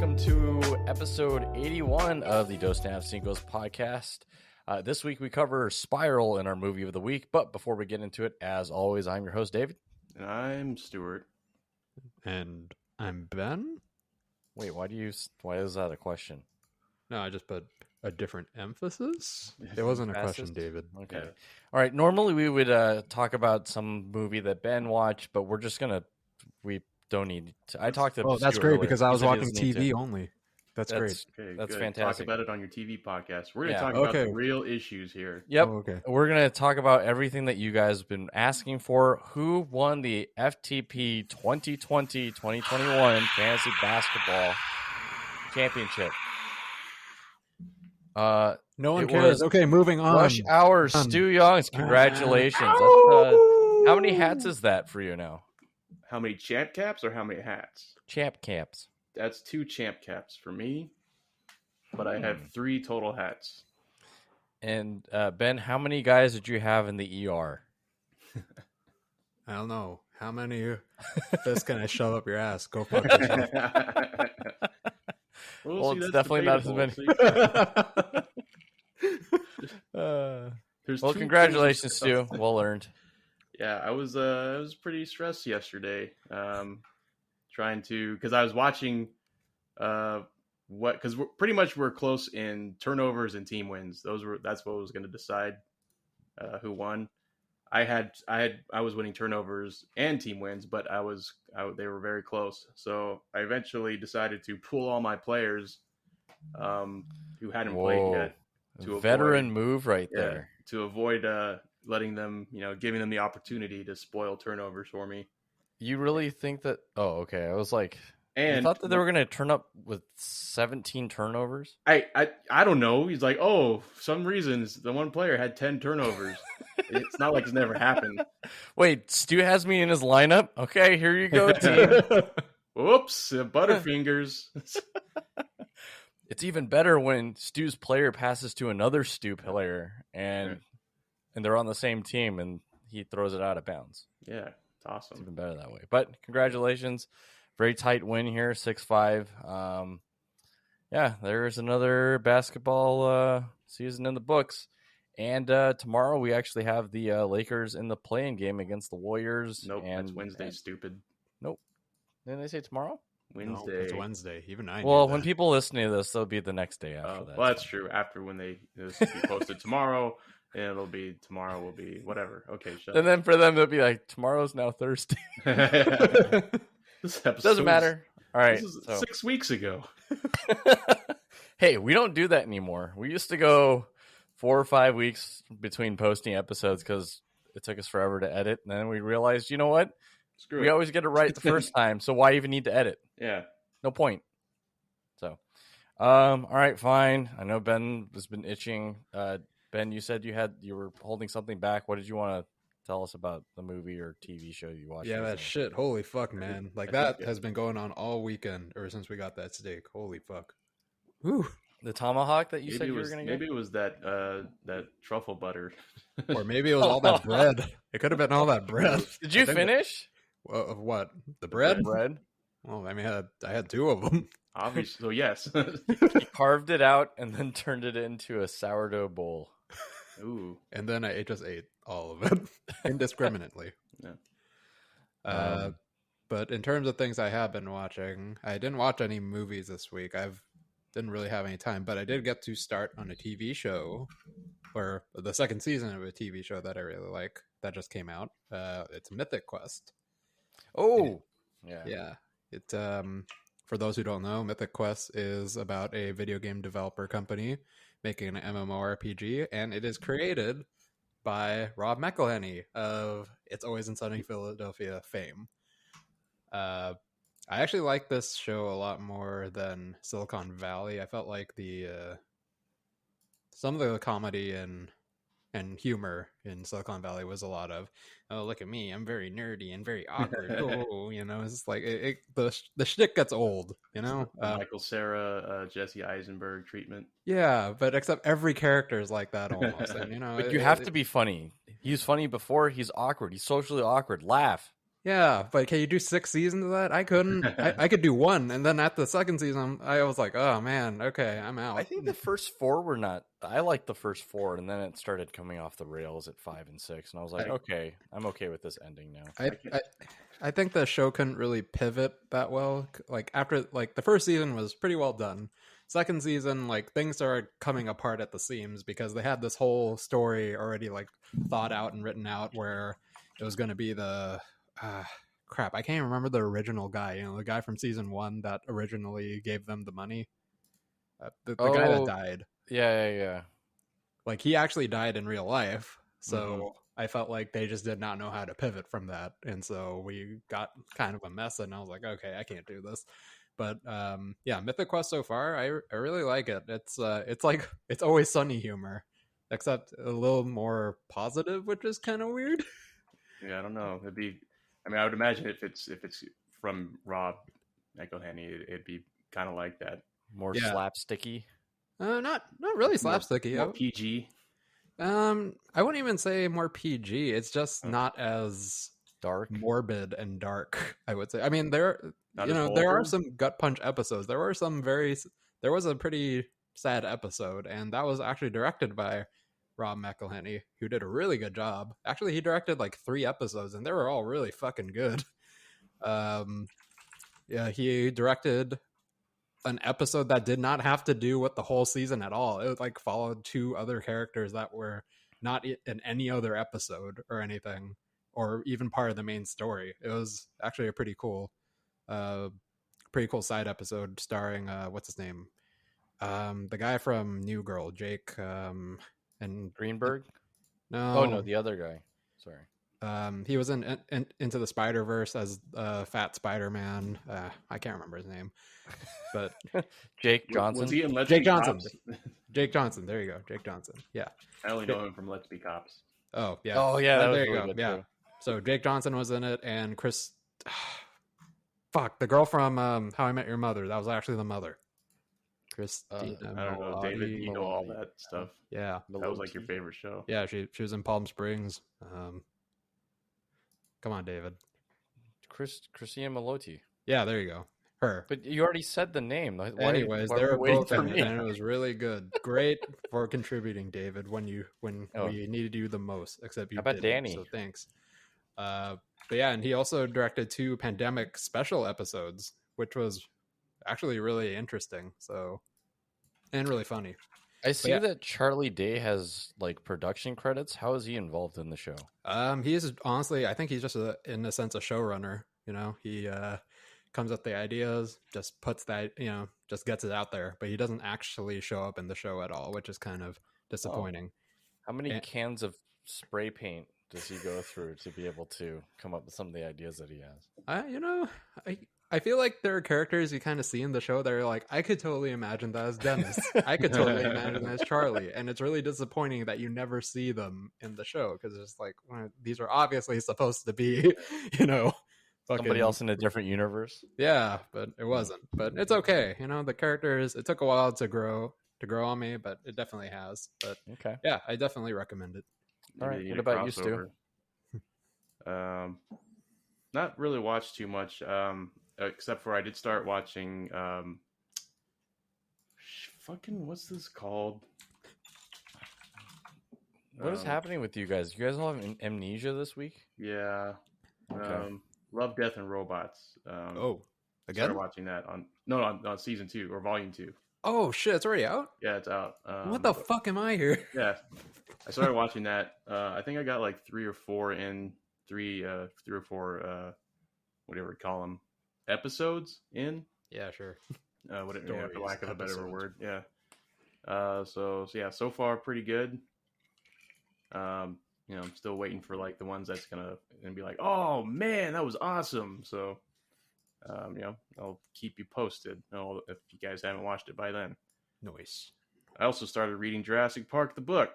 welcome to episode 81 of the Dos Nav Cinco's podcast. This week we cover Spiral in our movie of the week, but before we get into it, as always, I'm your host, David. And I'm Stuart. And I'm Ben. Wait, why is that a question? No, I just put a different emphasis. It wasn't a question, David. Okay. Yeah. All right, normally we would talk about some movie that Ben watched, but we don't need to. I talked to that's Stuart great earlier. because I He was said he watching doesn't need TV to. only. That's great. Okay, That's good. fantastic. Talk about it on your TV podcast. We're going to Yeah. talk about Okay. the real issues here. Yep. Oh, okay. We're going to talk about everything that you guys have been asking for. Who won the FTP 2020-2021 Fantasy Basketball Championship? No one It cares. was Okay, moving on. Rush Hour, Stu Youngs. Congratulations. That's, how many hats is that for you now? How many champ caps or how many hats? Champ caps. That's 2 champ caps for me, but I have 3 total hats. And Ben, how many guys did you have in the ER? I don't know. How many fists can I shove up your ass? Go fuck yourself. Well, see, it's that's definitely not as debatable. There's well, 2 congratulations, things- Stu. Well earned. Yeah, I was pretty stressed yesterday. Trying to, because I was watching because we're close in turnovers and team wins. That's what was going to decide who won. I was winning turnovers and team wins, but they were very close. So I eventually decided to pull all my players who hadn't played yet. Veteran move right there. To avoid letting them, giving them the opportunity to spoil turnovers for me. You really think that? Oh, okay. I was like, And you thought that they were going to turn up with 17 turnovers? I don't know. He's like, oh, for some reasons the one player had 10 turnovers. It's not like it's never happened. Wait, Stu has me in his lineup? Okay, here you go, team. Whoops, Butterfingers. It's even better when Stu's player passes to another Stu player and they're on the same team and he throws it out of bounds. Yeah, it's awesome. It's even better that way. But congratulations. Very tight win here, 6-5. Yeah, there's another basketball season in the books. And tomorrow we actually have the Lakers in the play-in game against the Warriors. Nope, and, that's Wednesday, stupid. Nope. Didn't they say tomorrow? Wednesday. No, it's Wednesday. Even I. Well, knew when that. people listen to this, they'll be the next day after that. Well, that's true. After when this will be posted tomorrow, and tomorrow will be whatever. Okay, shut And then for them, they'll be like, tomorrow's now Thursday. This episode Doesn't matter. All right. This is So. 6 weeks ago. Hey, we don't do that anymore. We used to go 4 or 5 weeks between posting episodes because it took us forever to edit. And then we realized, you know what? Screw We it. always get it right the first time. So why even need to edit? Yeah. No point. So, all right, fine. I know Ben has been itching. Ben, you said you were holding something back. What did you want to tell us about the movie or TV show you watched? Yeah, that recently? shit. Holy fuck, man. Like, I that think- has been going on all weekend, or since we got that steak. Holy fuck. Whew. The tomahawk that you Maybe said it you were was going to get? maybe it was that truffle butter. Or maybe it was all that bread. It could have been all that bread. Did you I think- finish? Well, of what? The bread? Bread? Well, I mean, I had 2 of them. Obviously, so yes. He carved it out and then turned it into a sourdough bowl. Ooh. And then I just ate all of it indiscriminately. Yeah. But in terms of things I have been watching, I didn't watch any movies this week. Didn't really have any time, but I did get to start on a TV show, or the second season of a TV show that I really like that just came out. It's Mythic Quest. Oh, yeah. Yeah. It for those who don't know, Mythic Quest is about a video game developer company making an MMORPG, and it is created by Rob McElhenney of It's Always in Sunny Philadelphia fame. I actually like this show a lot more than Silicon Valley. I felt like some of the comedy and humor in Silicon Valley was a lot of, oh, look at me, I'm very nerdy and very awkward. It's just like the shit gets old, Michael Cera, Jesse Eisenberg treatment. Yeah, but except every character is like that almost, and But you have to be funny. He's funny before he's awkward. He's socially awkward. Laugh. Yeah, but can you do 6 seasons of that? I couldn't. I could do one, and then at the second season, I was like, oh man, okay, I'm out. I think the first 4 were not. I liked the first 4, and then it started coming off the rails at 5 and 6, and I was like, okay, I'm okay with this ending now. I think the show couldn't really pivot that well. Like after like the first season was pretty well done. Second season, like things started coming apart at the seams because they had this whole story already like thought out and written out where it was going to be the crap. I can't remember the original guy. You know, the guy from season 1 that originally gave them the money. The guy that died. Yeah. Like he actually died in real life. So I felt like they just did not know how to pivot from that. And so we got kind of a mess, and I was like, okay, I can't do this. But yeah, Mythic Quest so far, I really like it. It's like it's Always Sunny humor, except a little more positive, which is kind of weird. Yeah, I don't know. It'd be, I mean, I would imagine if it's from Rob McElhenney, it'd be kind of like that. More slapsticky. Not really slapsticky. More PG. I wouldn't even say more PG. It's just not as dark, morbid and dark, I would say. I mean, there are some gut punch episodes. There was a pretty sad episode, and that was actually directed by Rob McElhenney, who did a really good job. Actually, he directed like 3 episodes, and they were all really fucking good. Yeah, he directed an episode that did not have to do with the whole season at all. It like followed 2 other characters that were not in any other episode or anything, or even part of the main story. It was actually a pretty cool side episode starring what's his name? The guy from New Girl, Jake and Greenberg? No. Oh no, the other guy. Sorry. He was in Into the Spider-Verse as Fat Spider-Man. I can't remember his name. But Jake Johnson. Was he in Let's Jake Be Johnson. Cops? Jake Johnson. There you go. Jake Johnson. Yeah. I only know him from Let's Be Cops. Oh yeah. Oh yeah. That was there you really go. good Yeah. too. So Jake Johnson was in it, and Chris. Fuck, the girl from How I Met Your Mother. That was actually the mother. Christina. I don't know, David. You know all that stuff. Yeah. That was like your favorite show. Yeah, she was in Palm Springs. Come on, David. Christina Milioti. Yeah, there you go. Her. But you already said the name. Anyways, they were both in it, and it was really good. Great for contributing, David, when we needed you the most. Except you. How about didn't, Danny? So thanks. But yeah, and he also directed 2 pandemic special episodes, which was actually really interesting. So, and really funny. I see that Charlie Day has like production credits. How is he involved in the show? He is honestly, I think he's just in a sense a showrunner. You know, he comes up with the ideas, just puts that, just gets it out there, but he doesn't actually show up in the show at all, which is kind of disappointing. How many cans of spray paint does he go through to be able to come up with some of the ideas that he has? I feel like there are characters you kind of see in the show that are like, I could totally imagine that as Dennis. I could totally imagine that as Charlie. And it's really disappointing that you never see them in the show, because it's like, well, these are obviously supposed to be, somebody else in a different universe. Yeah, but it wasn't. But it's okay. The characters, it took a while to grow on me, but it definitely has. But okay. Yeah, I definitely recommend it. All right. What about you, Stu? Not really watched too much. Except for I did start watching what's this called? What is happening with you guys? You guys all have amnesia this week? Yeah. Okay. Love, Death, and Robots. Again? Started watching that on season 2 or volume 2. Oh shit, it's already out? Yeah, it's out. What the fuck am I here? Yeah. I started watching that. I think I got like 3 or 4 whatever you call them, episodes in. Yeah, sure. For lack of a better word. Yeah. So far pretty good. I'm still waiting for like the ones that's gonna be like, oh man, that was awesome. So I'll keep you posted. If you guys haven't watched it by then. Nice. I also started reading Jurassic Park the book.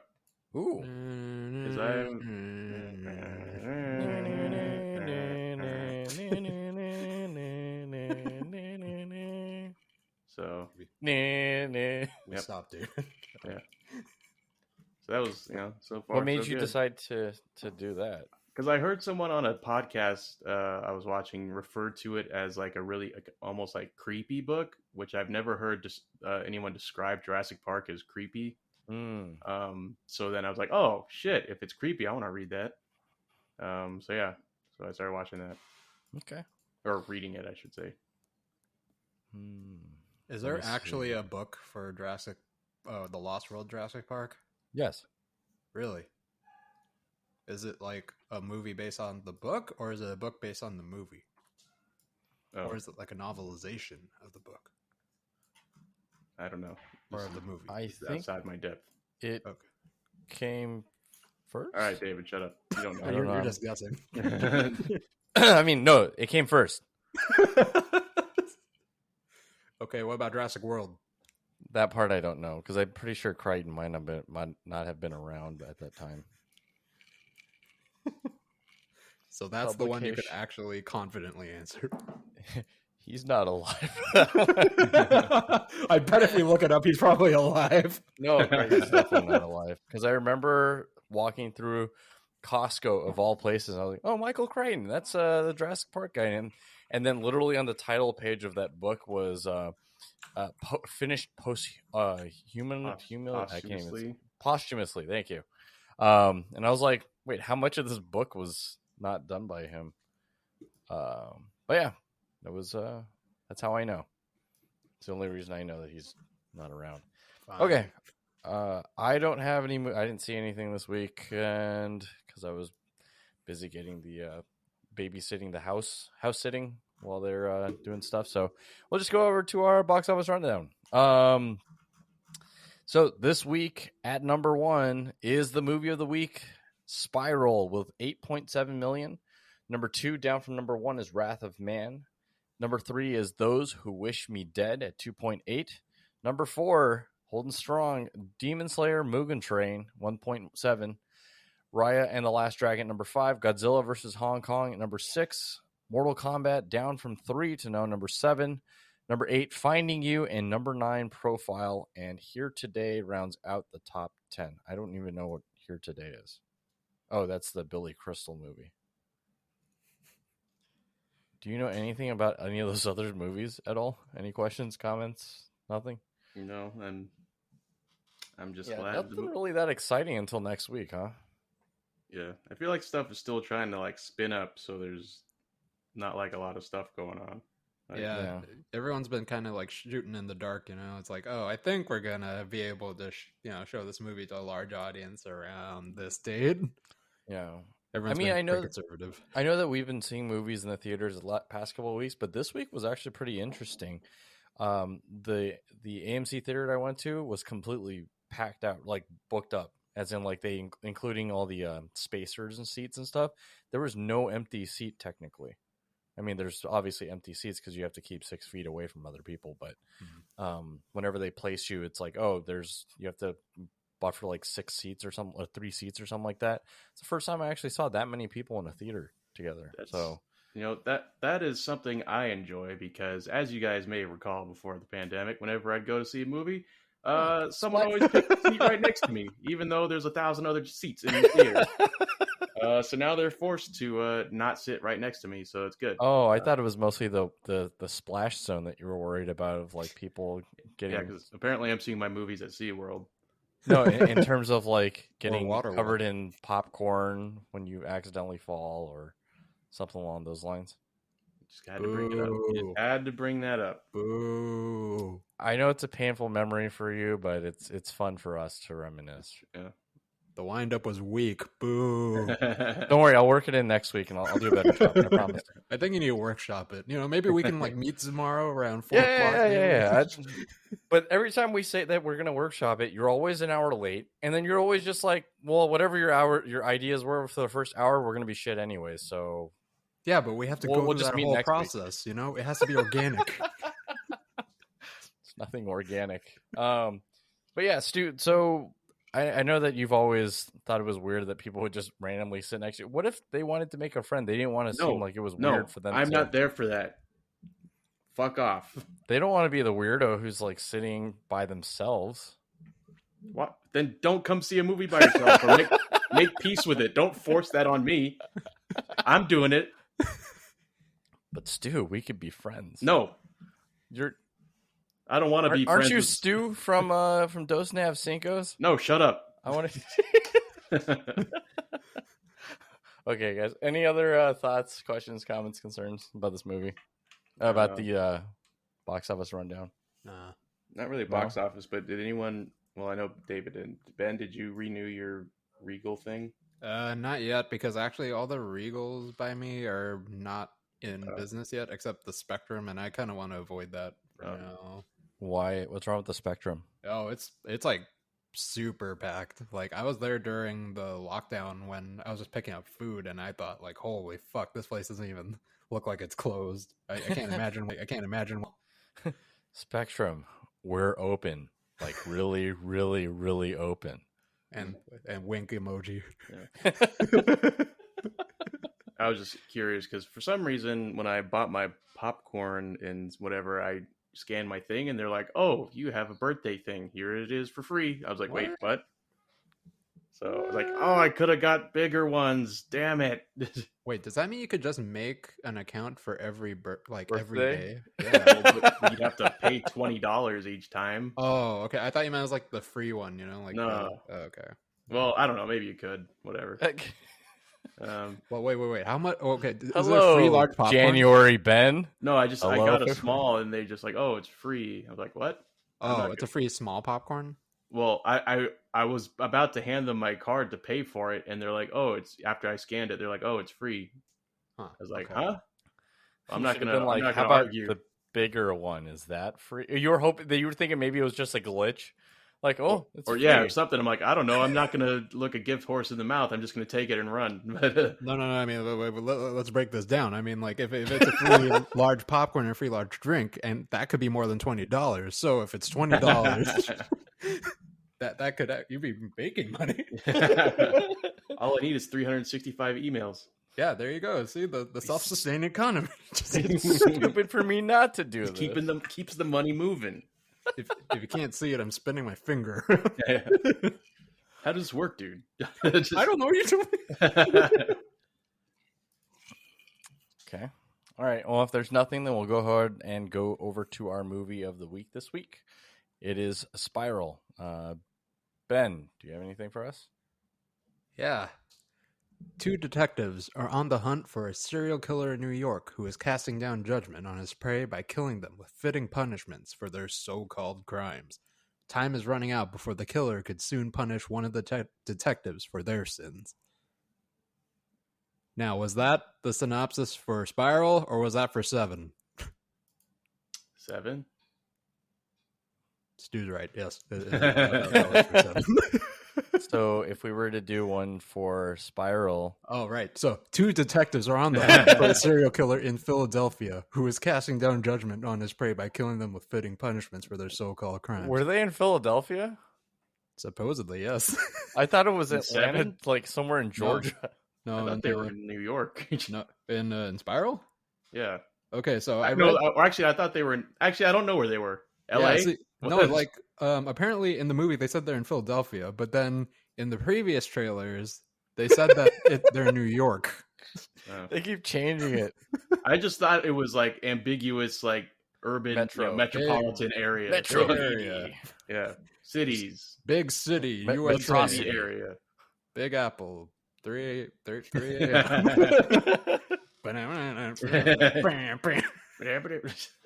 Ooh. Because So we stopped, dude. Yeah. So that was, so far. What made you decide to do that? Because I heard someone on a podcast I was watching refer to it as like a really almost like creepy book, which I've never heard anyone describe Jurassic Park as creepy. So then I was like, oh shit, if it's creepy, I want to read that. So yeah, so I started watching that. Okay. Or reading it, I should say. Is there actually a book for the Lost World Jurassic Park? Yes. Really? Is it like a movie based on the book, or is it a book based on the movie? Oh. Or is it like a novelization of the book? I don't know. Or of the movie? I think outside my depth. It came first. All right, David, shut up. You don't know. You're just guessing. I mean, no, it came first. Okay, what about Jurassic World? That part I don't know, because I'm pretty sure Crichton might not have been around at that time. So that's the one you could actually confidently answer. He's not alive. I bet if you look it up, he's probably alive. No, Crichton's definitely not alive. Because I remember walking through Costco of all places. And I was like, "Oh, Michael Crichton, that's the Jurassic Park guy." And then literally on the title page of that book was finished posthumously. Thank you. And I was like, wait, how much of this book was not done by him? But yeah, it was. That's how I know. It's the only reason I know that he's not around. Fine. Okay. I don't have any. I didn't see anything this week, and because I was busy getting the babysitting the house sitting while they're doing stuff. So we'll just go over to our box office rundown. So this week at number 1 is the movie of the week, Spiral, with 8.7 million. Number 2, down from number 1, is Wrath of Man. Number 3 is Those Who Wish Me Dead at 2.8. Number 4, holding strong, Demon Slayer Mugen Train, 1.7. Raya and the Last Dragon, number 5. Godzilla vs. Hong Kong at number 6. Mortal Kombat down from 3 to now number 7. Number 8, Finding You, and number 9, Profile. And Here Today rounds out the top 10. I don't even know what Here Today is. Oh, that's the Billy Crystal movie. Do you know anything about any of those other movies at all? Any questions, comments? Nothing? No, I'm just glad. Nothing really that exciting until next week, huh? Yeah, I feel like stuff is still trying to like spin up, so there's not like a lot of stuff going on. Like, yeah, everyone's been kind of like shooting in the dark, you know. It's like, oh, I think we're gonna be able to, show this movie to a large audience around this date. Yeah, everyone's been pretty conservative. I know that we've been seeing movies in the theaters the past couple of weeks, but this week was actually pretty interesting. The AMC theater I went to was completely packed out, like booked up, as in like they including all the spacers and seats and stuff. There was no empty seat technically. I mean, there's obviously empty seats because you have to keep 6 feet away from other people. But whenever they place you, it's like, oh, you have to buffer like 6 seats or something, or 3 seats or something like that. It's the first time I actually saw that many people in a theater together. That is something I enjoy because, as you guys may recall, before the pandemic, whenever I'd go to see a movie, someone always picked a seat right next to me, even though there's 1,000 other seats in the theater. So now they're forced to not sit right next to me, so it's good. Oh, I thought it was mostly the splash zone that you were worried about, of like people getting. Yeah, because apparently I'm seeing my movies at SeaWorld. No, in terms of like getting water covered in popcorn when you accidentally fall or something along those lines. Just had to bring it up. Had to bring that up. Boo. I know it's a painful memory for you, but it's fun for us to reminisce. Yeah. The wind-up was weak. Boo. Don't worry, I'll work it in next week, and I'll do a better job. I promise. I think you need to workshop it. Maybe we can like meet tomorrow around 4 o'clock. Yeah. But every time we say that we're going to workshop it, you're always an hour late, and then you're always just like, well, whatever your ideas were for the first hour, we're going to be shit anyways. So yeah, but we have to go through that whole process. It has to be organic. It's nothing organic. But yeah, Stu. So. I know that you've always thought it was weird that people would just randomly sit next to you. What if they wanted to make a friend? They didn't want to seem like it was weird for them. I'm not there for that. Fuck off. They don't want to be the weirdo who's like sitting by themselves. What? Then don't come see a movie by yourself, or make peace with it. Don't force that on me. I'm doing it. But Stu, we could be friends. No, I don't want to be friends. Aren't you with... Stu from Dos Nav Cincos? No, shut up. I want to. Okay, guys. Any other thoughts, questions, comments, concerns about this movie? About the box office rundown? Nah. Not really box office, but did anyone? Well, I know David and Ben. Did you renew your Regal thing? Not yet, because actually all the Regals by me are not in business yet, except the Spectrum, and I kind of want to avoid that for now. Why? What's wrong with the Spectrum? Oh, it's like super packed. Like, I was there during the lockdown when I was just picking up food, and I thought, like, holy fuck, this place doesn't even look like it's closed. I can't imagine. I can't imagine. Spectrum, we're open, like really, really, really open. And wink emoji. Yeah. I was just curious because for some reason when I bought my popcorn and whatever, I scanned my thing and they're like, "Oh, you have a birthday thing. Here it is for free." I was like, "Wait, what?" So I was like, "Oh, I could have got bigger ones. Damn it!" Wait, does that mean you could just make an account for every birthday? every day? Yeah, well, you'd have to pay $20 each time. Oh, okay. I thought you meant it was like the free one. Like no. Okay. Well, I don't know. Maybe you could. Whatever. Well, wait. How much? Okay. Hello, free large popcorn? January Ben. No, I got a small, and they just like, "Oh, it's free." I was like, "What?" Oh, it's a free small popcorn. Well, I was about to hand them my card to pay for it, and they're like, "Oh, it's after I scanned it." They're like, "Oh, it's free." Huh, I was like, okay. "Huh?" I'm not gonna. Like, I'm not how gonna about argue. the bigger one? Is that free? You were hoping that you were thinking maybe it was just a glitch. Like, oh, it's free. Or something. I'm like, I don't know. I'm not gonna look a gift horse in the mouth. I'm just gonna take it and run. No. I mean, let's break this down. I mean, like, if it's a free large popcorn and a free large drink, and that could be more than $20. So if it's $20, that could you'd be making money. All I need is 365 emails. Yeah, there you go. See the self-sustaining economy. It's stupid for me not to do this. Keeps the money moving. If you can't see it, I'm spinning my finger. Yeah. How does this work, dude? I don't know what you're doing. Okay. All right. Well, if there's nothing, then we'll go ahead and go over to our movie of the week this week. It is Spiral. Ben, do you have anything for us? Yeah. 2 detectives are on the hunt for a serial killer in New York who is casting down judgment on his prey by killing them with fitting punishments for their so-called crimes. Time is running out before the killer could soon punish one of the detectives for their sins. Now, was that the synopsis for Spiral, or was that for 7? 7? Stu's right, yes. That was for 7. So if we were to do one for Spiral. Oh, right. So 2 detectives are on the hunt for a serial killer in Philadelphia who is casting down judgment on his prey by killing them with fitting punishments for their so-called crimes. Were they in Philadelphia? Supposedly, yes. I thought it was Atlanta, 7? like somewhere in Georgia. No, I thought they were in New York. No, in Spiral? Yeah. Okay, so I thought they were in... Actually, I don't know where they were. LA? Yeah, no, like, apparently in the movie they said they're in Philadelphia, but then in the previous trailers they said that they're in New York. Oh. They keep changing it. I just thought it was like ambiguous, like urban, metropolitan area. Metro area. Yeah. Cities. Big city, USA. Metropolis area. Big Apple. 3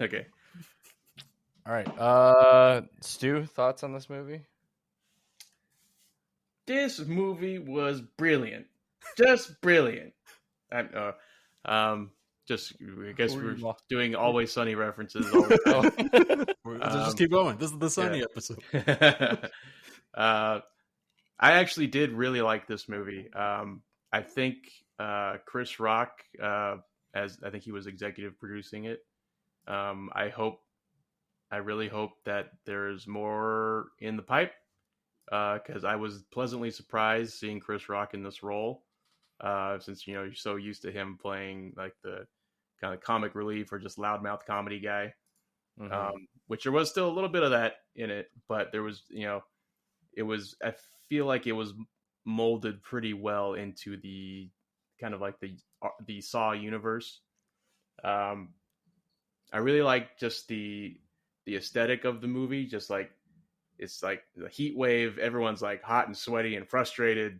Okay. All right. Stu, thoughts on this movie? This movie was brilliant. Just brilliant. I guess we're doing Always Sunny references all the time. Just keep going. This is the Sunny episode. I actually did really like this movie. I think Chris Rock, as I think he was executive producing it. I really hope that there's more in the pipe, because I was pleasantly surprised seeing Chris Rock in this role, since you're so used to him playing like the kind of comic relief or just loudmouth comedy guy, which there was still a little bit of that in it, but there was I feel like it was molded pretty well into the kind of like the Saw universe. I really like just the aesthetic of the movie. Just like it's like the heat wave. Everyone's like hot and sweaty and frustrated.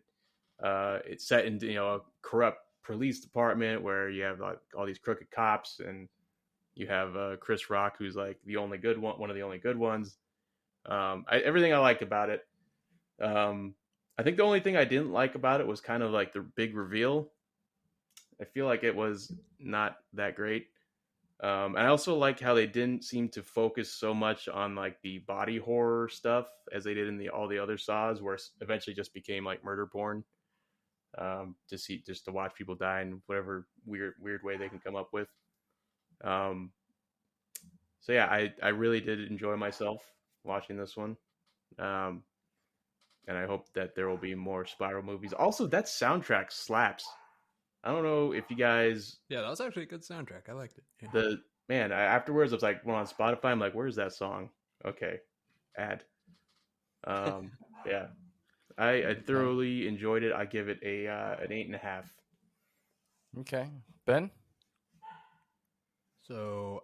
It's set in a corrupt police department where you have like all these crooked cops, and you have Chris Rock, who's like the only good one of the only good ones. Everything I liked about it. I think the only thing I didn't like about it was kind of like the big reveal. I feel like it was not that great. And I also like how they didn't seem to focus so much on like the body horror stuff as they did in all the other Saws, where it eventually just became like murder porn. Just to watch people die in whatever weird way they can come up with. So yeah, I really did enjoy myself watching this one. And I hope that there will be more Spiral movies. Also, that soundtrack slaps. I don't know if you guys. Yeah, that was actually a good soundtrack. I liked it. Yeah. Afterwards, I was like, on Spotify, I'm like, where's that song? Okay, add. Yeah, I thoroughly enjoyed it. I give it an 8.5. Okay, Ben. So,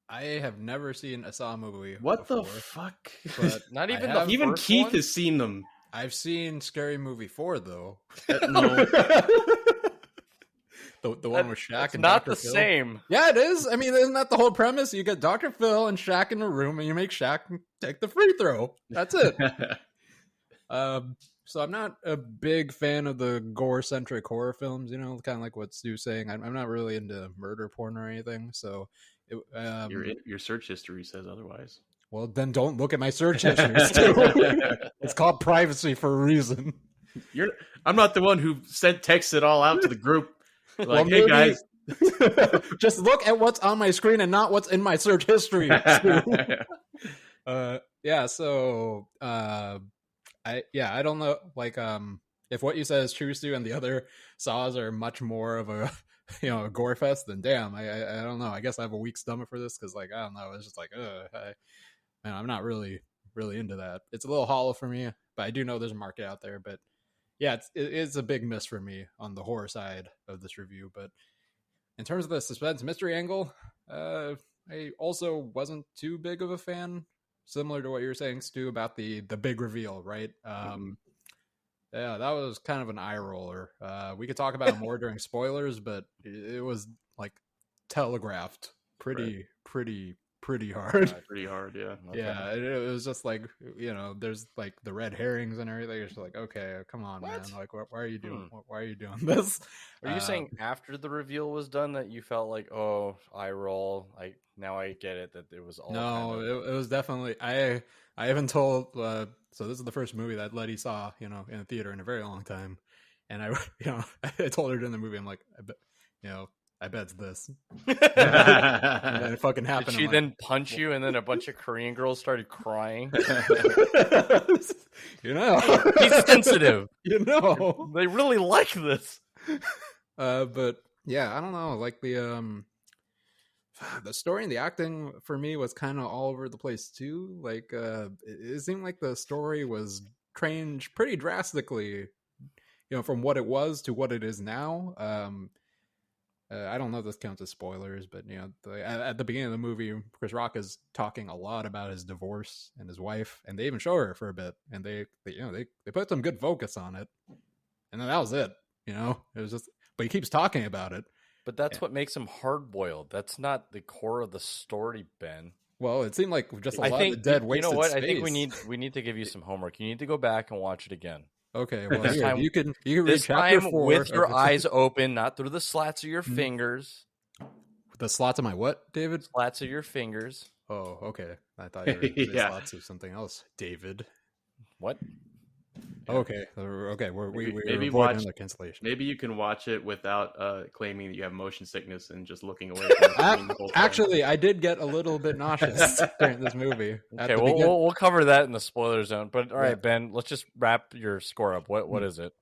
I have never seen a Saw movie. What before, the fuck? But not even even Keith one? has seen them. I've seen Scary Movie 4 though. No. The one with Shaq It's and not Dr. the Phil. same. Yeah, it is. I mean, isn't that the whole premise? You get Dr. Phil and Shaq in a room, and you make Shaq take the free throw. That's it. So I'm not a big fan of the gore-centric horror films. Kind of like what Stu's saying. I'm not really into murder porn or anything. So, your search history says otherwise. Well, then don't look at my search history, Stu. It's called privacy for a reason. I'm not the one who texted it all out to the group. Like, Well, hey guys, just look at what's on my screen and not what's in my search history. Yeah. So, I don't know. Like, if what you said is true, Stu, and the other Saws are much more of a a gore fest, then damn, I don't know. I guess I have a weak stomach for this because, like, I don't know. It's just like, I'm not really into that. It's a little hollow for me, but I do know there's a market out there. But yeah, it's a big miss for me on the horror side of this review. But in terms of the suspense mystery angle, I also wasn't too big of a fan. Similar to what you were saying, Stu, about the big reveal, right? Yeah, that was kind of an eye roller. We could talk about it more during spoilers, but it was like telegraphed pretty hard. Pretty hard, yeah. Okay. Yeah, it was just like, there's like the red herrings and everything. It's like, okay, come on, man. Like, why are you doing? Why are you doing this? Are you saying after the reveal was done that you felt like, oh, eye roll? Now I get it that it was all. No, it was definitely. I haven't told. So this is the first movie that Letty saw, in a theater in a very long time, and I told her during the movie, I'm like, I bet it's this. And then it fucking happened. Did she then punch you, and then a bunch of Korean girls started crying? He's sensitive. They really like this. But yeah, I don't know. Like the story and the acting for me was kind of all over the place too. Like it seemed like the story was changed pretty drastically, from what it was to what it is now. I don't know if this counts as spoilers, but at the beginning of the movie, Chris Rock is talking a lot about his divorce and his wife, and they even show her for a bit, and they put some good focus on it, and then that was it. It was just, but he keeps talking about it. But that's what makes him hard-boiled. That's not the core of the story, Ben. Well, it seemed like just a lot of dead wasted space. I think we need to give you some homework. You need to go back and watch it again. Okay, well, you can read this chapter time 4 with your eyes open, not through the slats of your fingers. The slots of my what, David? Slats of your fingers. Oh, okay. I thought you were going to say slots of something else, David. What? Okay. We're maybe avoiding the cancellation. Maybe you can watch it without claiming that you have motion sickness and just looking away from the screen the whole time. Actually, I did get a little bit nauseous during this movie. Okay, we'll cover that in the spoiler zone. But all right, Ben, let's just wrap your score up. What is it?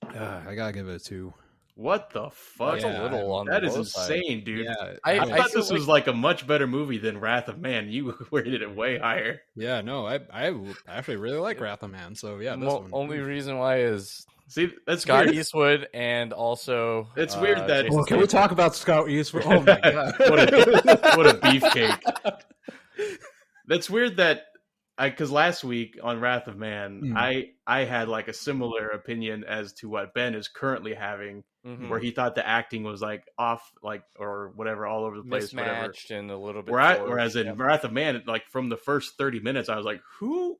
I gotta give it a 2. What the fuck? That's a little on That the is low side. insane, dude. Yeah, I I thought feel this was like a much better movie than Wrath of Man. You rated it way higher. yeah. No, I actually really like Wrath of Man. So yeah, this one. Only reason why is See, that's Scott weird. Eastwood and also It's weird that- Jason Well, can we Statham. talk about Scott Eastwood? Oh my god, what a beefcake. That's weird that because last week on Wrath of Man, I had like a similar opinion as to what Ben is currently having, Mhm. where he thought the acting was like off, like or whatever, all over the place, whatever. mismatched and a little bit. Whereas in Yep. Wrath of Man, like from the first 30 minutes, I was like, who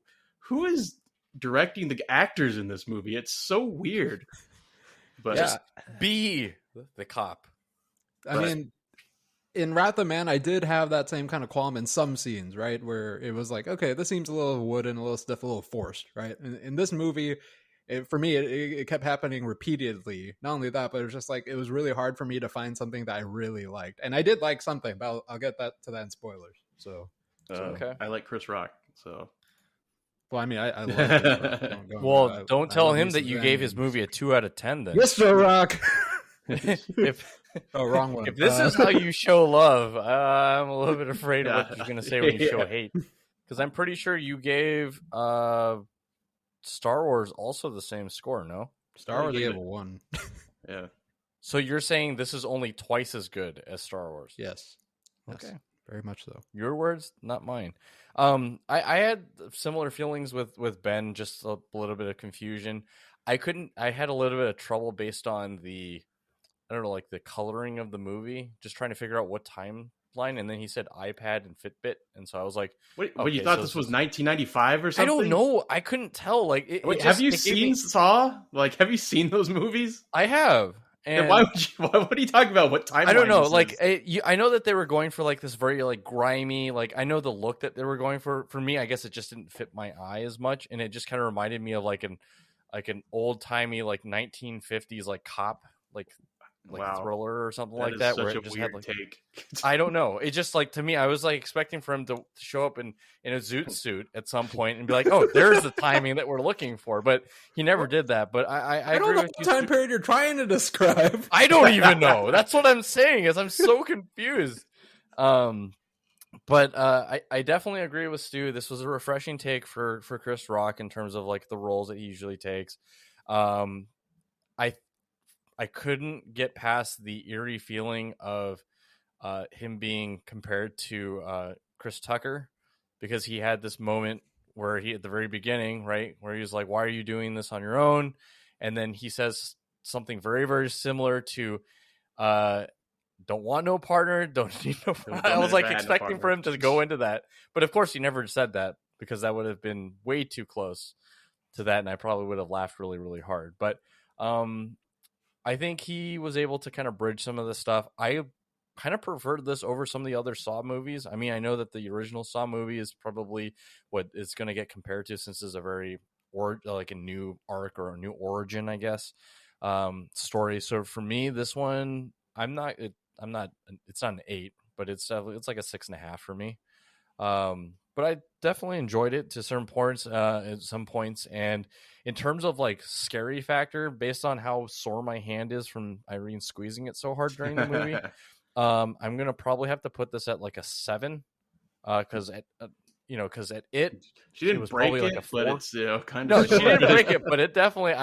is directing the actors in this movie? It's so weird. But Yeah, be the cop. I mean, in Wrath of Man, I did have that same kind of qualm in some scenes, right? Where it was like, okay, this seems a little wooden, a little stiff, a little forced, right? In this movie, for me, it kept happening repeatedly. Not only that, but it was just like, it was really hard for me to find something that I really liked. And I did like something, but I'll get to that in spoilers. So, okay. I like Chris Rock, so. well, I mean, I love Chris Rock. Well, don't tell love him me that some you Van gave his Damme. movie a 2 out of 10. Then, Yes, Joe Rock. if Oh, wrong one. if this is how you show love, I'm a little bit afraid of what you're going to say when you show hate. Because I'm pretty sure you gave Star Wars also the same score, no? Star Wars gave gave it- a 1. Yeah. So you're saying this is only twice as good as Star Wars? Yes. Okay. Very much so. Your words, not mine. I had similar feelings with Ben, just a little bit of confusion. I had a little bit of trouble based on the, I don't know, like the coloring of the movie, just trying to figure out what timeline. And then he said iPad and Fitbit. And so I was like, Wait, okay, you thought so this was 1995 or something? I don't know. I couldn't tell. Like, Wait, have you seen Saw? Like, have you seen those movies? I have. Then And why what are you talking about? What timeline? I don't know. this Like, is? I know that they were going for like this very like grimy. Like, I know the look that they were going for. For me, I guess it just didn't fit my eye as much, and it just kind of reminded me of like an old timey like 1950s like cop like Wow. thriller or something That like is that. such Where a it just weird had like take. I don't know. It just like to me, I was like expecting for him to show up in a zoot suit at some point and be like, "Oh, there's the timing that we're looking for." But he never did that. But I I don't agree know with what you. time period you're trying to describe. I don't even know. That's what I'm saying. Is I'm so confused. But I definitely agree with Stu. This was a refreshing take for Chris Rock in terms of like the roles that he usually takes. I couldn't get past the eerie feeling of him being compared to Chris Tucker, because he had this moment where he at the very beginning, right, where he was like, "Why are you doing this on your own?" And then he says something very, very similar to "Don't want no partner, don't need no partner." I was like expecting for him to go into that, but of course he never said that, because that would have been way too close to that, and I probably would have laughed really, really hard. But I think he was able to kind of bridge some of the stuff. I kind of preferred this over some of the other Saw movies. I mean, I know that the original Saw movie is probably what it's going to get compared to, since it's a very like a new arc or a new origin, I guess, story. So for me, this one, it's not an 8, but it's like a 6.5 for me. But I definitely enjoyed it to certain points, at some points. And in terms of like scary factor, based on how sore my hand is from Irene squeezing it so hard during the movie, I'm going to probably have to put this at like a 7. Cause at it, she didn't was break probably it, like a 4. but it's kind No, of. she didn't break it, but it definitely,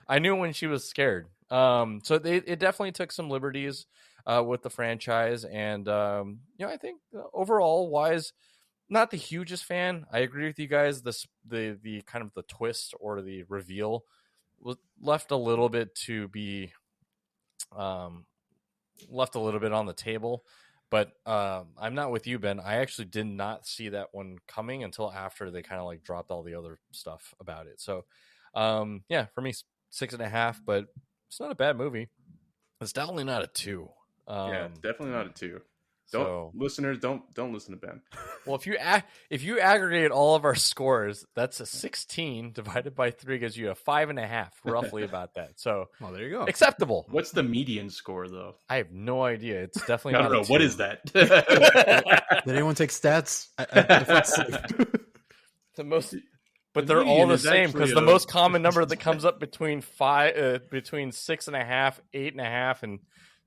I knew when she was scared. So it definitely took some liberties, with the franchise. And, I think overall wise, not the hugest fan. I agree with you guys. The kind of the twist or the reveal was left a little bit to be, left a little bit on the table. But I'm not with you, Ben. I actually did not see that one coming until after they kind of like dropped all the other stuff about it. So, for me, 6.5. But it's not a bad movie. It's definitely not a 2. Yeah, it's definitely not a 2. Listeners, don't listen to Ben. Well, if you aggregate all of our scores, that's a 16 divided by 3 gives you a 5.5, roughly about that. So, well, there you go. Acceptable. What's the median score though? I have no idea. It's definitely I don't not know. a 2. What is that? Did anyone take stats? I the most But they're all the same because the most common number that comes up between 6.5, 8.5,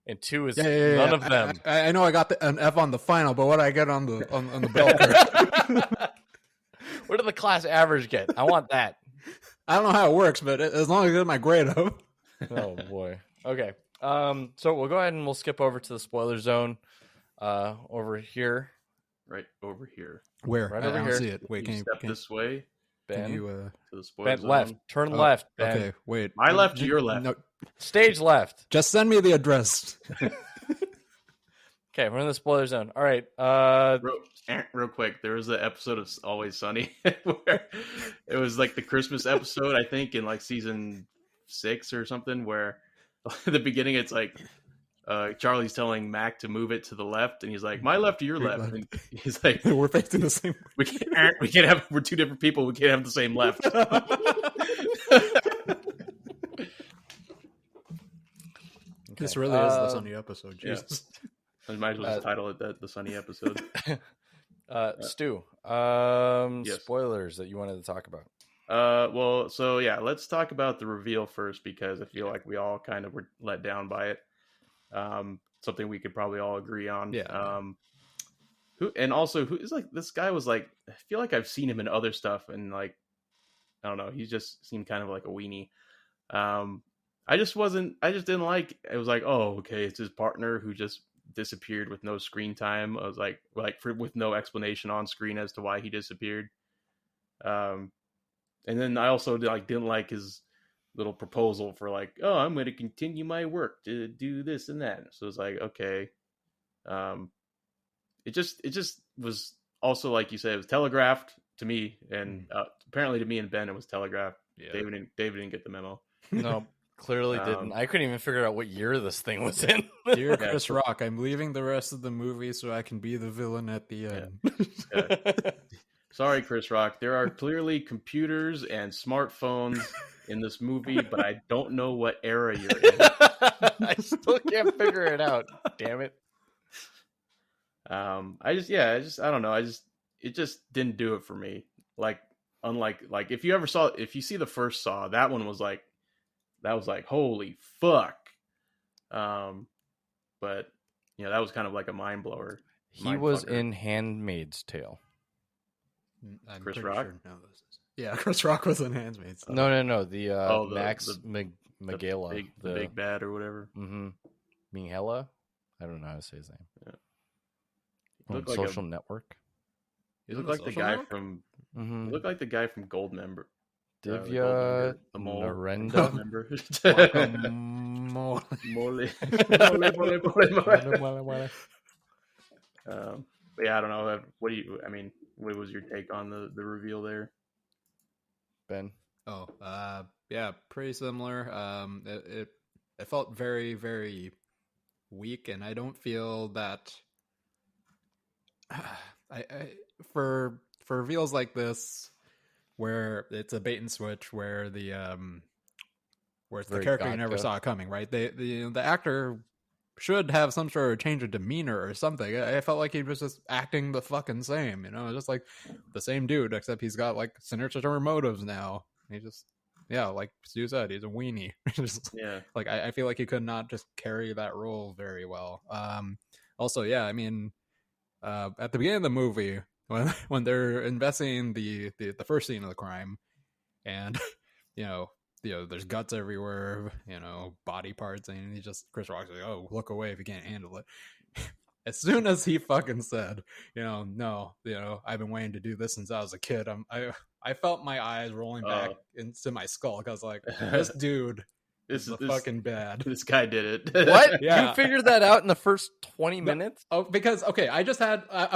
and 2 is none of them. I know I got an F on the final, but what did I get on the bell curve? What did the class average get? I want that. I don't know how it works, but as long as I get my grade up. Oh boy. Okay. So we'll go ahead and we'll skip over to the spoiler zone. Over here. Right over here. Where? Right I over don't here. see it. Wait, can you step this way? Ben. To the spoiler zone? Left. Turn left. Ben. Okay, wait. My left or your left? No, Stage left. just send me the address. Okay, we're in the spoiler zone. All right. Real quick, there was an episode of Always Sunny where it was like the Christmas episode, I think, in like season 6 or something, where at the beginning it's like Charlie's telling Mac to move it to the left, and he's like, "My left or your left?" And he's like, We're facing the same. We can't have. We're two different people. We can't have the same left." This really is the Sunny episode. Jesus. Yeah. I might as well just title it the Sunny episode. Stu, yes. Spoilers that you wanted to talk about. Well, so yeah, let's talk about the reveal first, because I feel like we all kind of were let down by it. Something we could probably all agree on. Yeah. Who is like, this guy was like, I feel like I've seen him in other stuff, and like, I don't know, he just seemed kind of like a weenie. I just didn't like, it was like, oh, okay, it's his partner who just disappeared with no screen time. I was like with no explanation on screen as to why he disappeared. And then I also didn't like his little proposal for like, oh, I'm going to continue my work to do this and that. So it's like, okay. It just was also, like you said, it was telegraphed to me, and apparently to me and Ben it was telegraphed. Yeah. David didn't get the memo. No, clearly didn't. I couldn't even figure out what year this thing was in. Dear Chris Rock, I'm leaving the rest of the movie so I can be the villain at the end. Yeah. Sorry, Chris Rock. There are clearly computers and smartphones in this movie, but I don't know what era you're in. I still can't figure it out. Damn it. I don't know. It just didn't do it for me. Like, unlike, like, if you see the first Saw, that was like, holy fuck. But that was kind of like a mind blower. He was in Handmaid's Tale. I'm Chris Rock? Sure Chris Rock was in Handmaid's Tale. No. The Max Magala, the big bad or whatever. Mm-hmm. Mihela? I don't know how to say his name. Yeah. On Social Network. You look like the guy from. You look like the guy from Goldmember. Divya the mole. Narendra. But yeah, I don't know. What was your take on the reveal there, Ben? Oh, yeah, pretty similar. It felt very, very weak, and I don't feel that. For reveals like this, where it's a bait and switch, where it's the character you never saw coming, right? The actor should have some sort of change of demeanor or something. I felt like he was just acting the fucking same, just like the same dude, except he's got like sinister motives now. He just, like Stu said, he's a weenie. Like I feel like he could not just carry that role very well. Also, at the beginning of the movie, when they're investigating the first scene of the crime, and there's guts everywhere, body parts, and Chris Rock's like, oh, look away if you can't handle it. As soon as he fucking said, no, I've been waiting to do this since I was a kid, I felt my eyes rolling back into my skull, because like, this dude is fucking bad. This guy did it. What? Yeah. You figured that out in the first 20 minutes? Oh, because okay, I was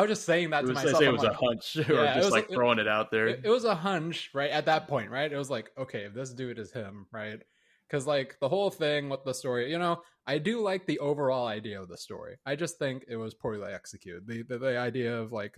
just saying that to myself. It was a hunch, or just like throwing it out there. It was a hunch, right? At that point, right? It was like, okay, if this dude is him, right? Because like the whole thing with the story, I do like the overall idea of the story. I just think it was poorly executed. The idea of like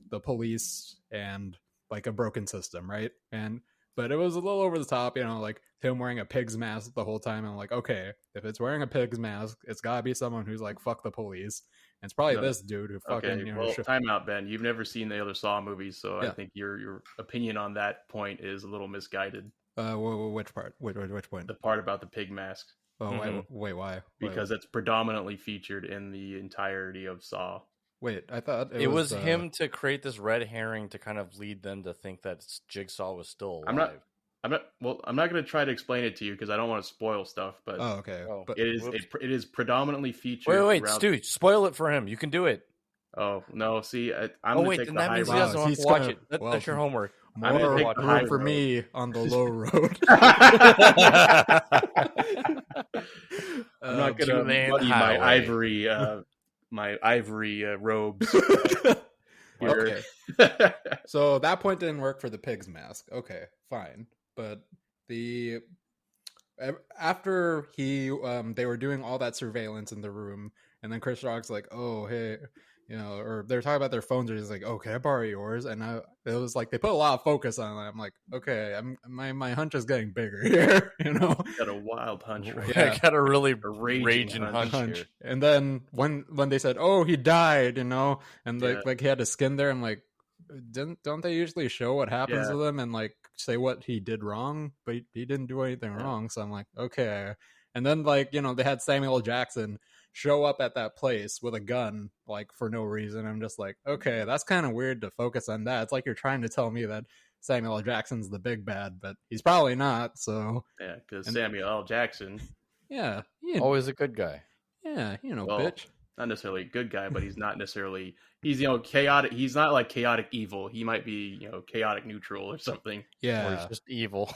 the police and like a broken system, right? And but it was a little over the top, like him wearing a pig's mask the whole time. I'm like, okay, if it's wearing a pig's mask, it's gotta be someone who's like, fuck the police. And it's probably this dude who fucking, time out, Ben. You've never seen the other Saw movies, so Yeah. I think your opinion on that point is a little misguided. Which part? Which point? The part about the pig mask. Oh, wait, why? Because it's predominantly featured in the entirety of Saw. Wait, I thought it was him to create this red herring to kind of lead them to think that Jigsaw was still alive. I'm not going to try to explain it to you because I don't want to spoil stuff. But okay. But it is predominantly featured. Wait, Stu, spoil it for him. You can do it. Oh no! See, I'm going to take then the that high means road. he doesn't want to watch it. That's your homework. More room for me on the low road. I'm not going to muddy my ivory robes. Okay. So that point didn't work for the pig's mask. Okay, fine. But after they were doing all that surveillance in the room, and then Chris Rock's like, oh, hey, or they're talking about their phones, or he's like, oh, can I borrow yours? And it was like, they put a lot of focus on it. I'm like, okay, my hunch is getting bigger here, Got a wild hunch right I got a really raging hunch here. And then when they said, oh, he died, and like he had a skin there, I'm like, don't they usually show what happens to them and like say what he did wrong? But he didn't do anything wrong. So I'm like, okay. And then like, they had Samuel L. Jackson show up at that place with a gun, like for no reason. I'm just like, okay, that's kind of weird to focus on that. It's like you're trying to tell me that Samuel L. Jackson's the big bad, but he's probably not. So yeah, because Samuel L. Jackson, always a good guy. Yeah, bitch. Not necessarily a good guy, but he's not necessarily he's chaotic. He's not like chaotic evil. He might be chaotic neutral or something. Yeah, or he's just evil,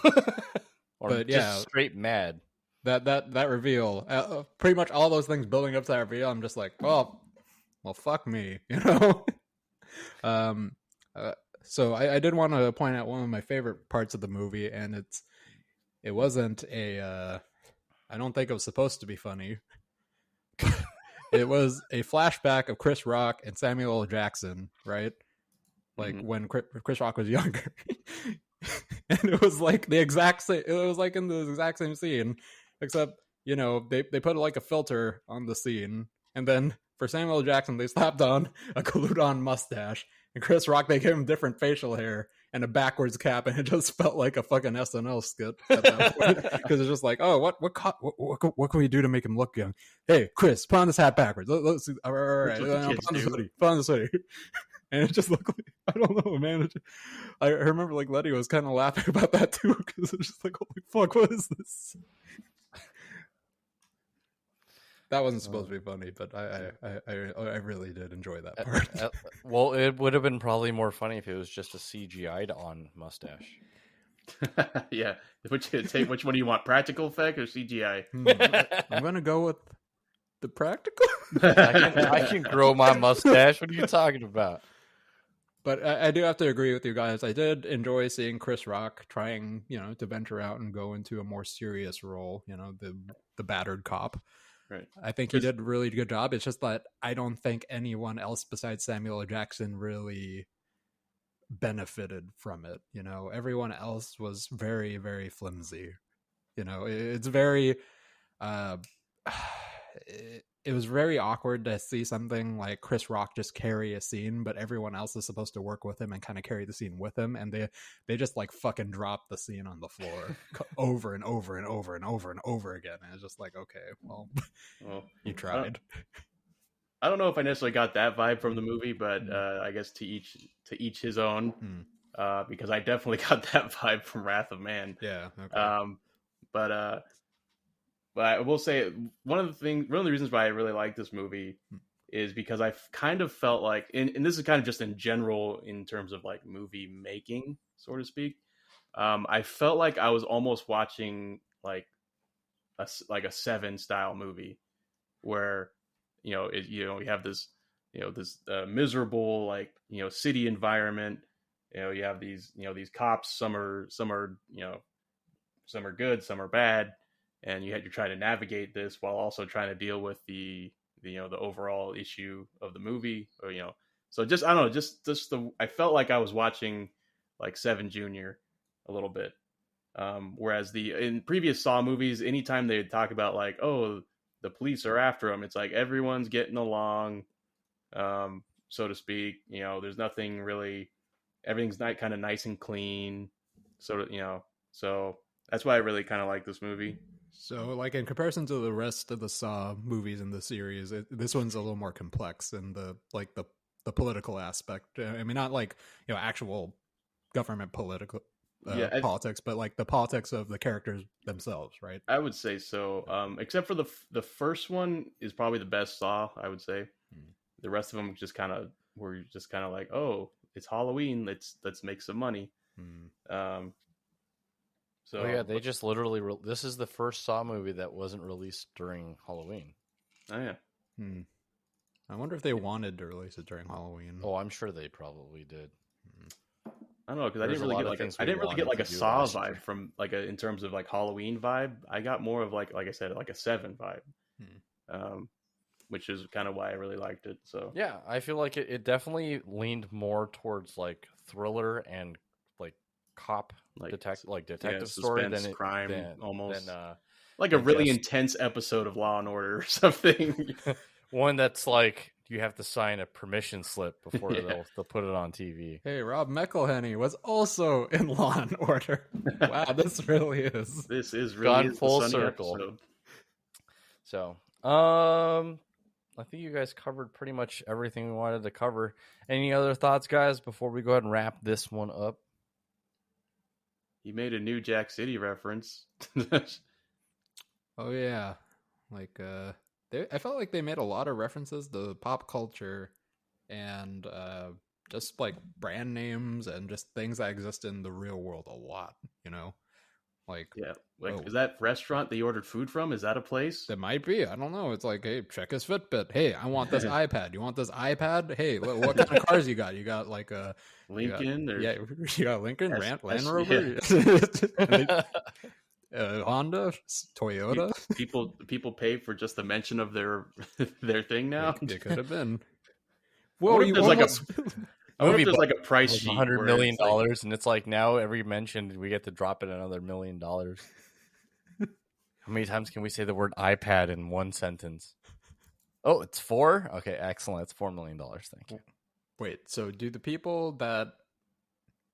or but just straight mad. That reveal, pretty much all those things building up to that reveal, I'm just like, well, fuck me, So I did want to point out one of my favorite parts of the movie, and it wasn't I don't think it was supposed to be funny. It was a flashback of Chris Rock and Samuel L. Jackson, right? Like when Chris Rock was younger. And it was like the exact same, it was like in the exact same scene, except, they put like a filter on the scene. And then for Samuel L. Jackson, they slapped on a glued-on mustache. And Chris Rock, they gave him different facial hair and a backwards cap, and it just felt like a fucking SNL skit at that point. Because it's just like, oh, what can we do to make him look young? Hey, Chris, put on this hat backwards. Let's all right, put on this hoodie. And it just looked like, I don't know, man. I remember like Letty was kind of laughing about that too, because it's just like, holy fuck, what is this? That wasn't supposed to be funny, but I really did enjoy that part. Well, it would have been probably more funny if it was just a CGI'd on mustache. Yeah. Which one do you want? Practical effect or CGI? I'm gonna go with the practical. I can grow my mustache. What are you talking about? But I do have to agree with you guys. I did enjoy seeing Chris Rock trying, to venture out and go into a more serious role. The battered cop. Right. I think he did a really good job. It's just that I don't think anyone else besides Samuel L. Jackson really benefited from it. Everyone else was very, very flimsy. It's very, it was very awkward to see something like Chris Rock just carry a scene, but everyone else is supposed to work with him and kind of carry the scene with him, and they just like fucking drop the scene on the floor over and over and over and over and over again. And it's just like, okay, well you tried. I don't know if I necessarily got that vibe from the movie, but I guess to each his own. Because I definitely got that vibe from Wrath of Man. Yeah. Okay. But I will say one of the reasons why I really like this movie is because I kind of felt like, and this is kind of just in general in terms of like movie making, so to speak. I felt like I was almost watching like a Seven style movie where, you have this, this miserable, like, city environment. You have these cops, some are good, some are bad. And you're trying to navigate this while also trying to deal with the overall issue of the movie, or so I don't know, I felt like I was watching like Seven Junior a little bit, Whereas in previous Saw movies, anytime they talk about like, oh, the police are after him, it's like everyone's getting along, so to speak. There's nothing really. Everything's not kind of nice and clean. So that's why I really kind of like this movie. So, like, in comparison to the rest of the Saw movies in the series, this one's a little more complex in the political aspect. I mean, not like actual government political politics, but like the politics of the characters themselves, right? I would say so. Except for the first one is probably the best Saw. I would say the rest of them just kind of were just kind of like, oh, it's Halloween. Let's make some money. So yeah, they just literally. This is the first Saw movie that wasn't released during Halloween. Oh yeah. I wonder if they wanted to release it during Halloween. Oh, I'm sure they probably did. I don't know, because I didn't really get like a Saw vibe from like in terms of like Halloween vibe. I got more of like I said, like a Seven vibe, which is kind of why I really liked it. So yeah, I feel like it definitely leaned more towards like thriller and like cop detective story than crime almost than, like a really intense episode of Law and Order or something. One that's like you have to sign a permission slip before they'll put it on TV. Hey, Rob McElhenney was also in Law and Order. Wow, this really is. This is really gone full circle. Episode. So, I think you guys covered pretty much everything we wanted to cover. Any other thoughts, guys, before we go ahead and wrap this one up? You made a New Jack City reference. Oh yeah, like I felt like they made a lot of references to pop culture and just like brand names and just things that exist in the real world a lot, Like, yeah, is that restaurant they ordered food from? Is that a place? That might be. I don't know. It's like, hey, check his Fitbit. Hey, I want this iPad. You want this iPad? Hey, what kind of cars you got? You got like a Lincoln? You got Lincoln, Land Rover, Honda, Toyota. People pay for just the mention of their thing now. It could have been. Well, I wonder if there's like a price sheet, $100 million, and it's like now every mention we get to drop it another $1 million. How many times can we say the word iPad in one sentence? Oh, it's 4? Okay, excellent. It's $4 million. Thank you. Wait, so do the people that...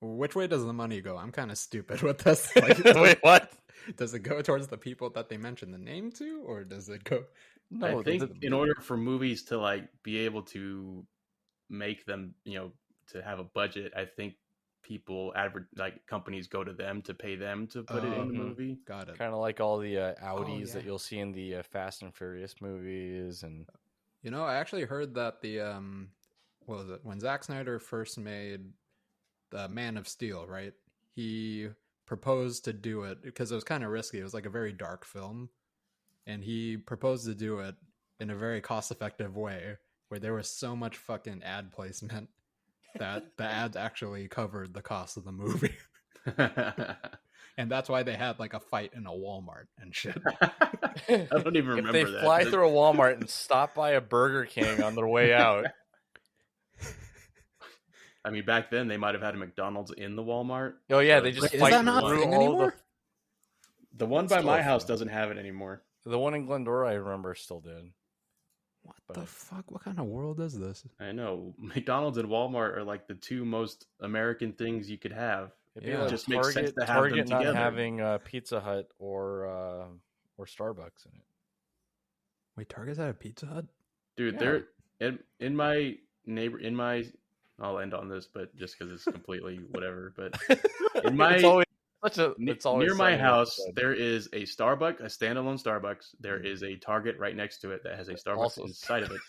Which way does the money go? I'm kind of stupid with this. Wait, what? Does it go towards the people that they mention the name to, or does it go... No, I think in order for movies to like be able to make them, to have a budget, I think people companies go to them to pay them to put it in the movie. Got it. Kind of like all the Audis that you'll see in the Fast and Furious movies, and I actually heard that the what was it, when Zack Snyder first made Man of Steel, right? He proposed to do it because it was kind of risky. It was like a very dark film, and he proposed to do it in a very cost-effective way, where there was so much fucking ad placement that the ads actually covered the cost of the movie. And that's why they had like a fight in a Walmart and shit. I don't even remember that. If they fly through a Walmart and stop by a Burger King on their way out. I mean, back then they might have had a McDonald's in the Walmart. Oh yeah, they just fight through all the one by my house doesn't have it anymore. The one in Glendora, I remember, still did. What the fuck? What kind of world is this? I know. McDonald's and Walmart are like the two most American things you could have. It just makes sense to have them together. Not having Pizza Hut or Starbucks in it. Wait, Target's at a Pizza Hut? Dude, they're in my neighbor. I'll end on this, but just because it's completely whatever. But in my near my house, there is a Starbucks, a standalone Starbucks. There is a Target right next to it that has a Starbucks inside of it,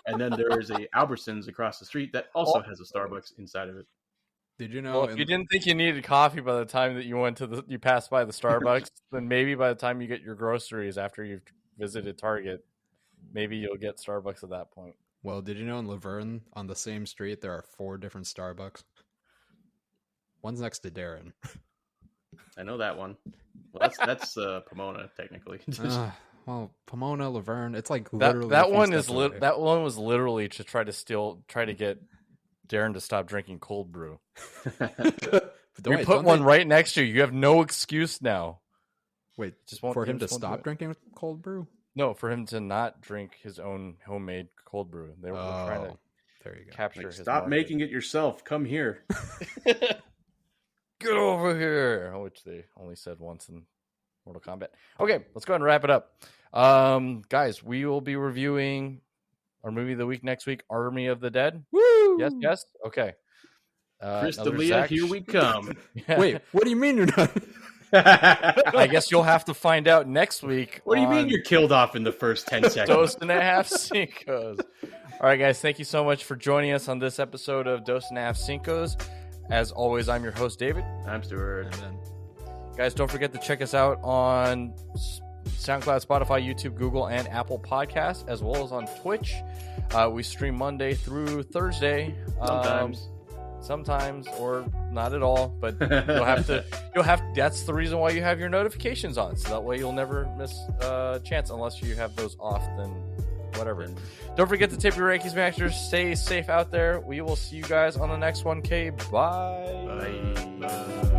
and then there is a Albertsons across the street that also has a Starbucks inside of it. Did you know? Well, if you didn't think you needed coffee by the time that you passed by the Starbucks, then maybe by the time you get your groceries after you've visited Target, maybe you'll get Starbucks at that point. Well, did you know in Laverne, on the same street, there are 4 different Starbucks? One's next to Darren. I know that one. Well, that's Pomona technically. Well, Pomona, Laverne, it's like literally that one is that one was literally to try to get Darren to stop drinking cold brew. We put one right next to you. You have no excuse now. Wait, just won't, for him to just won't stop drinking cold brew? No, for him to not drink his own homemade cold brew. They were trying to there you go. capture his stop market. making it yourself. Come here. Get over here. Which they only said once in Mortal Kombat. Okay, let's go ahead and wrap it up. Guys, we will be reviewing our movie of the week next week, Army of the Dead. Woo! Yes? Okay. Chris D'Elia, here we come. Yeah. Wait, what do you mean you're not? I guess you'll have to find out next week. What do you mean you're killed off in the first 10 seconds? Dose and a Half Cinco's. All right, guys, thank you so much for joining us on this episode of Dose and a Half Cinco's. As always, I'm your host, David. I'm Stuart. Guys, don't forget to check us out on SoundCloud, Spotify, YouTube, Google, and Apple Podcasts, as well as on Twitch. We stream Monday through Thursday. Sometimes, or not at all, but you'll have. That's the reason why you have your notifications on, so that way you'll never miss a chance. Unless you have those off, then whatever. Don't forget to tip your Yankees Masters. Stay safe out there. We will see you guys on the next one. Okay, bye. Bye.